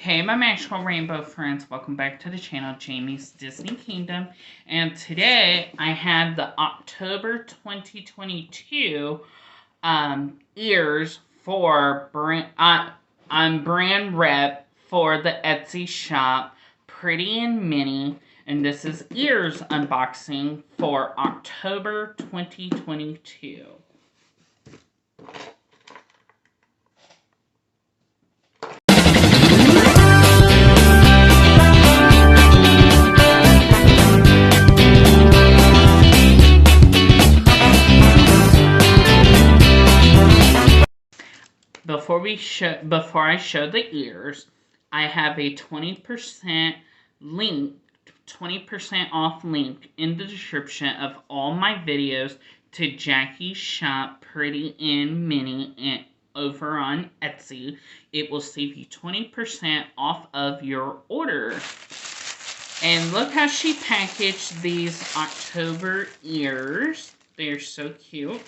Hey my magical rainbow friends, welcome back to the channel, Jamie's Disney Kingdom. And today I have the October 2022 ears for I'm brand rep for the Etsy shop, Pretty and Minnie. And this is ears unboxing for October 2022. Before I show the ears, I have a 20% off link in the description of all my videos to Jackie's shop, Pretty and Minnie, and over on Etsy. It will save you 20% off of your order. And look how she packaged these October ears. They're so cute.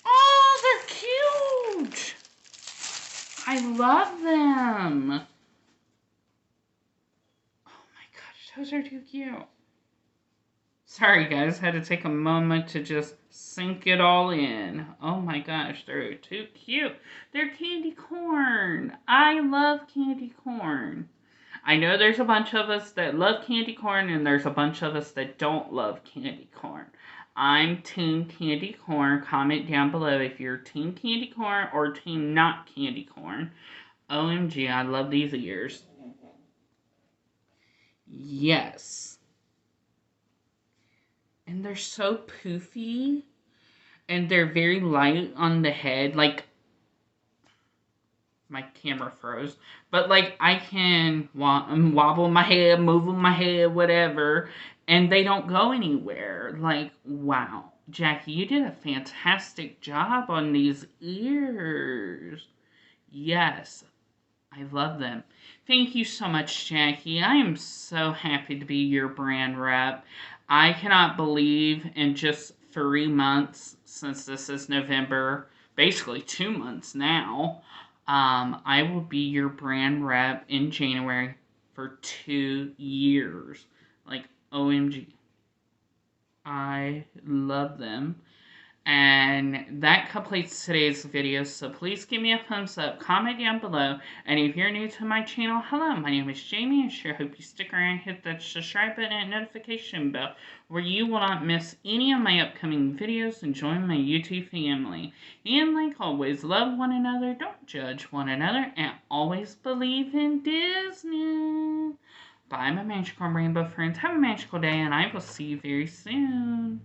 Oh, they're cute! I love them. Oh my gosh, those are too cute. Sorry guys, had to take a moment to just sink it all in. Oh my gosh, they're too cute. They're candy corn. I love candy corn. I know there's a bunch of us that love candy corn and there's a bunch of us that don't love candy corn. I'm team candy corn. Comment down below if you're team candy corn or team not candy corn. OMG, I love these ears. Yes. And they're so poofy. And they're very light on the head. Like, my camera froze. But, like, I can wobble my head, move my head, whatever. And they don't go anywhere. Like, wow. Jackie, you did a fantastic job on these ears. Yes. I love them. Thank you so much, Jackie. I am so happy to be your brand rep. I cannot believe in just 3 months, since this is November, basically 2 months now, I will be your brand rep in January for 2 years. Like, OMG. I love them. And that completes today's video, so please give me a thumbs up, comment down below, and if you're new to my channel, hello, my name is Jamie, and sure hope you stick around and hit that subscribe button and notification bell, where you will not miss any of my upcoming videos and join my YouTube family. And like always, love one another, don't judge one another, and always believe in Disney. Bye, my magical rainbow friends. Have a magical day, and I will see you very soon.